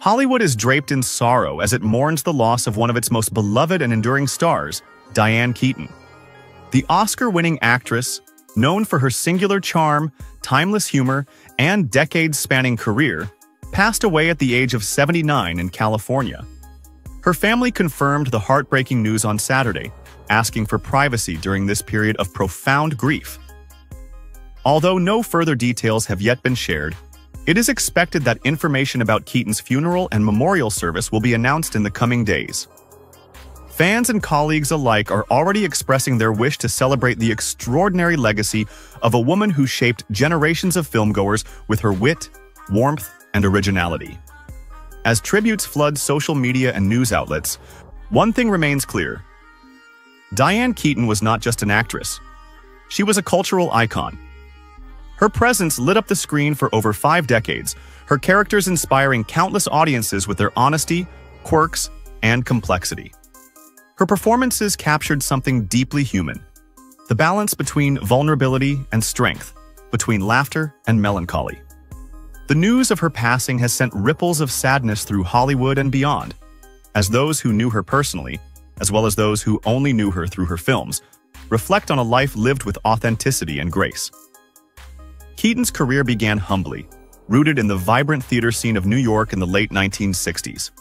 Hollywood is draped in sorrow as it mourns the loss of one of its most beloved and enduring stars, Diane Keaton. The Oscar-winning actress, known for her singular charm, timeless humor, and decades-spanning career, passed away at the age of 79 in California. Her family confirmed the heartbreaking news on Saturday, asking for privacy during this period of profound grief. Although no further details have yet been shared, it is expected that information about Keaton's funeral and memorial service will be announced in the coming days. Fans and colleagues alike are already expressing their wish to celebrate the extraordinary legacy of a woman who shaped generations of filmgoers with her wit, warmth, and originality. As tributes flood social media and news outlets, one thing remains clear. Diane Keaton was not just an actress. She was a cultural icon. Her presence lit up the screen for over 5 decades, her characters inspiring countless audiences with their honesty, quirks, and complexity. Her performances captured something deeply human, the balance between vulnerability and strength, between laughter and melancholy. The news of her passing has sent ripples of sadness through Hollywood and beyond, as those who knew her personally, as well as those who only knew her through her films, reflect on a life lived with authenticity and grace. Keaton's career began humbly, rooted in the vibrant theater scene of New York in the late 1960s.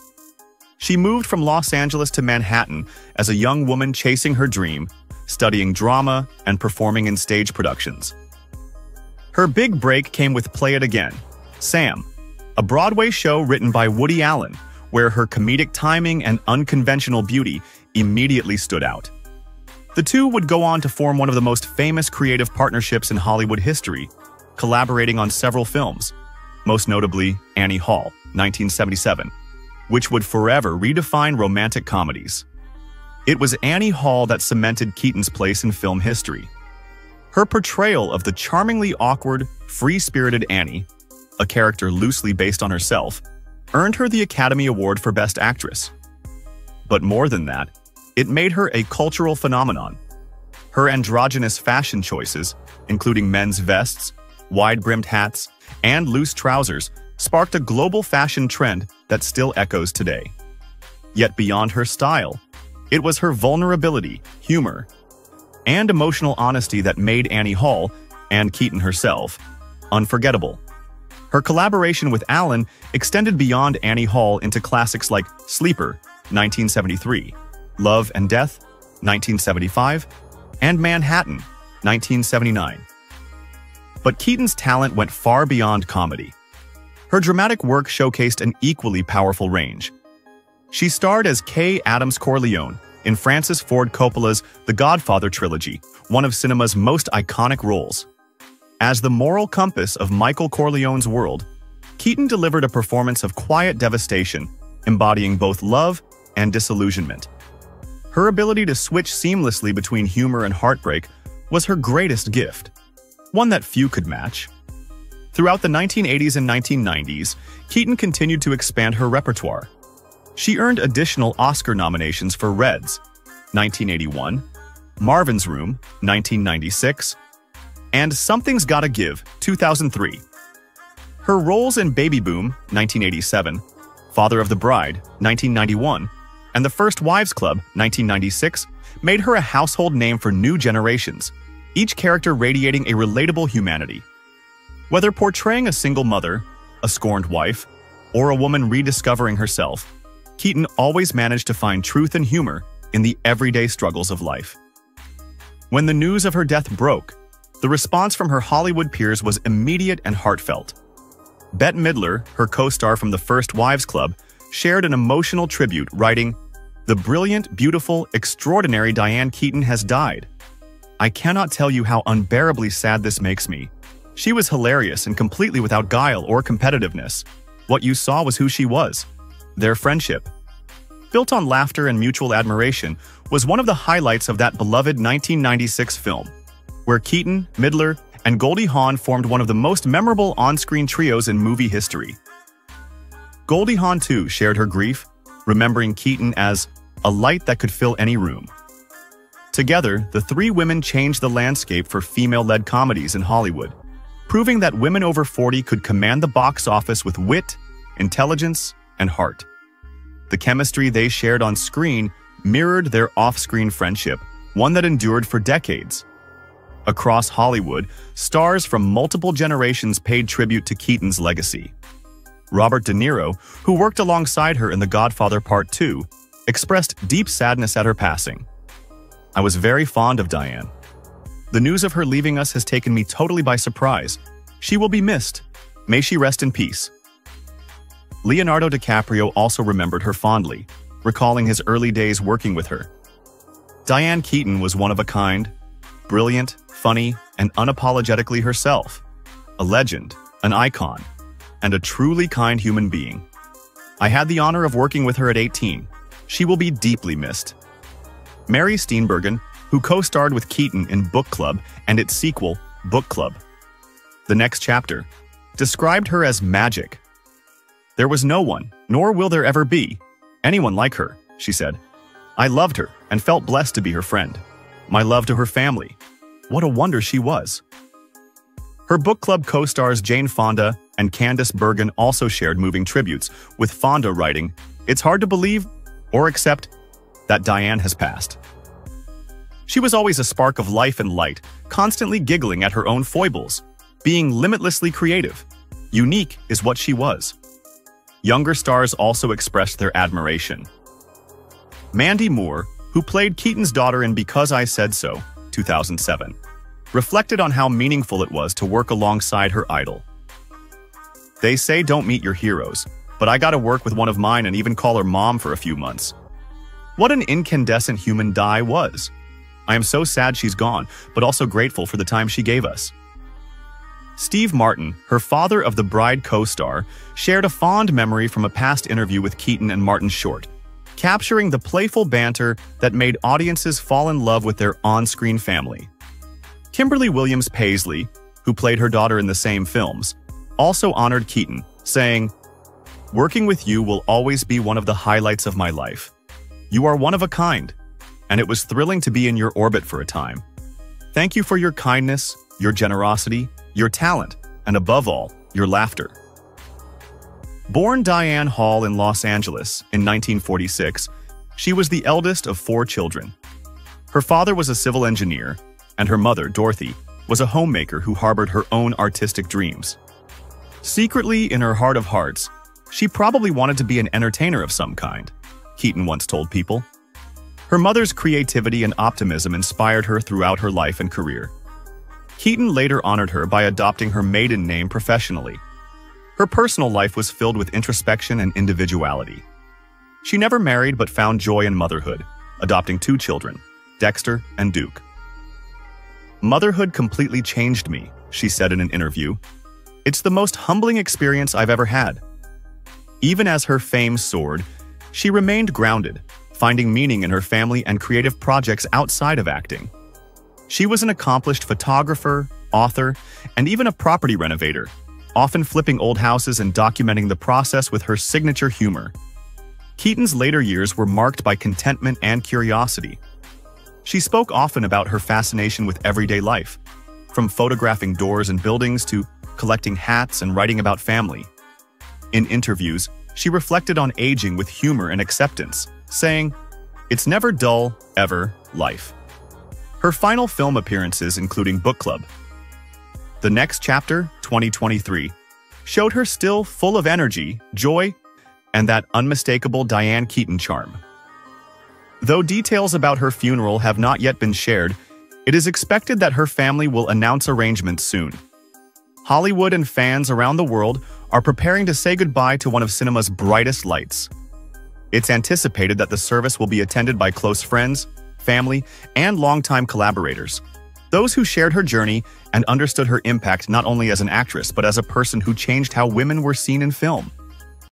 She moved from Los Angeles to Manhattan as a young woman chasing her dream, studying drama and performing in stage productions. Her big break came with Play It Again, Sam, a Broadway show written by Woody Allen, where her comedic timing and unconventional beauty immediately stood out. The two would go on to form one of the most famous creative partnerships in Hollywood history, collaborating on several films, most notably Annie Hall, 1977, which would forever redefine romantic comedies. It was Annie Hall that cemented Keaton's place in film history. Her portrayal of the charmingly awkward, free-spirited Annie, a character loosely based on herself, earned her the Academy Award for Best Actress. But more than that, it made her a cultural phenomenon. Her androgynous fashion choices, including men's vests, wide-brimmed hats, and loose trousers, sparked a global fashion trend that still echoes today. Yet beyond her style, it was her vulnerability, humor, and emotional honesty that made Annie Hall, and Keaton herself, unforgettable. Her collaboration with Allen extended beyond Annie Hall into classics like Sleeper, 1973, Love and Death, 1975, and Manhattan, 1979. But Keaton's talent went far beyond comedy. Her dramatic work showcased an equally powerful range. She starred as Kay Adams Corleone in Francis Ford Coppola's The Godfather trilogy, one of cinema's most iconic roles. As the moral compass of Michael Corleone's world, Keaton delivered a performance of quiet devastation, embodying both love and disillusionment. Her ability to switch seamlessly between humor and heartbreak was her greatest gift, one that few could match. Throughout the 1980s and 1990s, Keaton continued to expand her repertoire. She earned additional Oscar nominations for Reds, 1981, Marvin's Room, 1996, and Something's Gotta Give, 2003. Her roles in Baby Boom, 1987, Father of the Bride, 1991, and The First Wives Club, 1996, made her a household name for new generations, each character radiating a relatable humanity. Whether portraying a single mother, a scorned wife, or a woman rediscovering herself, Keaton always managed to find truth and humor in the everyday struggles of life. When the news of her death broke, the response from her Hollywood peers was immediate and heartfelt. Bette Midler, her co-star from The First Wives Club, shared an emotional tribute, writing, "The brilliant, beautiful, extraordinary Diane Keaton has died. I cannot tell you how unbearably sad this makes me. She was hilarious and completely without guile or competitiveness. What you saw was who she was. Their friendship, built on laughter and mutual admiration, was one of the highlights of that beloved 1996 film, where Keaton, Midler, and Goldie Hawn formed one of the most memorable on-screen trios in movie history." Goldie Hawn, too, shared her grief, remembering Keaton as a light that could fill any room. Together, the three women changed the landscape for female-led comedies in Hollywood, proving that women over 40 could command the box office with wit, intelligence, and heart. The chemistry they shared on screen mirrored their off-screen friendship, one that endured for decades. Across Hollywood, stars from multiple generations paid tribute to Keaton's legacy. Robert De Niro, who worked alongside her in The Godfather Part 2, expressed deep sadness at her passing. "I was very fond of Diane. The news of her leaving us has taken me totally by surprise. She will be missed. May she rest in peace." Leonardo DiCaprio also remembered her fondly, recalling his early days working with her. Diane Keaton was one of a kind, brilliant, funny, and unapologetically herself. A legend, an icon, and a truly kind human being. "I had the honor of working with her at 18. She will be deeply missed." Mary Steenburgen, who co-starred with Keaton in Book Club and its sequel, Book Club, The Next Chapter, described her as magic. "There was no one, nor will there ever be, anyone like her," she said. "I loved her and felt blessed to be her friend. My love to her family. What a wonder she was." Her Book Club co-stars Jane Fonda and Candice Bergen also shared moving tributes, with Fonda writing, "It's hard to believe or accept that Diane has passed. She was always a spark of life and light, constantly giggling at her own foibles, being limitlessly creative. Unique is what she was." Younger stars also expressed their admiration. Mandy Moore, who played Keaton's daughter in Because I Said So, 2007, reflected on how meaningful it was to work alongside her idol. "They say don't meet your heroes, but I got to work with one of mine and even call her mom for a few months. What an incandescent human Di was. I am so sad she's gone, but also grateful for the time she gave us." Steve Martin, her Father of the Bride co-star, shared a fond memory from a past interview with Keaton and Martin Short, capturing the playful banter that made audiences fall in love with their on-screen family. Kimberly Williams Paisley, who played her daughter in the same films, also honored Keaton, saying, "Working with you will always be one of the highlights of my life. You are one of a kind, and it was thrilling to be in your orbit for a time. Thank you for your kindness, your generosity, your talent, and above all, your laughter." Born Diane Hall in Los Angeles in 1946, she was the eldest of 4 children. Her father was a civil engineer, and her mother, Dorothy, was a homemaker who harbored her own artistic dreams. Secretly, in her heart of hearts, she probably wanted to be an entertainer of some kind, Keaton once told People. Her mother's creativity and optimism inspired her throughout her life and career. Keaton later honored her by adopting her maiden name professionally. Her personal life was filled with introspection and individuality. She never married but found joy in motherhood, adopting 2 children, Dexter and Duke. "Motherhood completely changed me," she said in an interview. "It's the most humbling experience I've ever had." Even as her fame soared, she remained grounded, finding meaning in her family and creative projects outside of acting. She was an accomplished photographer, author, and even a property renovator, often flipping old houses and documenting the process with her signature humor. Keaton's later years were marked by contentment and curiosity. She spoke often about her fascination with everyday life, from photographing doors and buildings to collecting hats and writing about family. In interviews, she reflected on aging with humor and acceptance, saying, "It's never dull, ever, life." Her final film appearances, including Book Club, The Next Chapter, 2023, showed her still full of energy, joy, and that unmistakable Diane Keaton charm. Though details about her funeral have not yet been shared, it is expected that her family will announce arrangements soon. Hollywood and fans around the world are preparing to say goodbye to one of cinema's brightest lights. It's anticipated that the service will be attended by close friends, family, and longtime collaborators, those who shared her journey and understood her impact not only as an actress but as a person who changed how women were seen in film.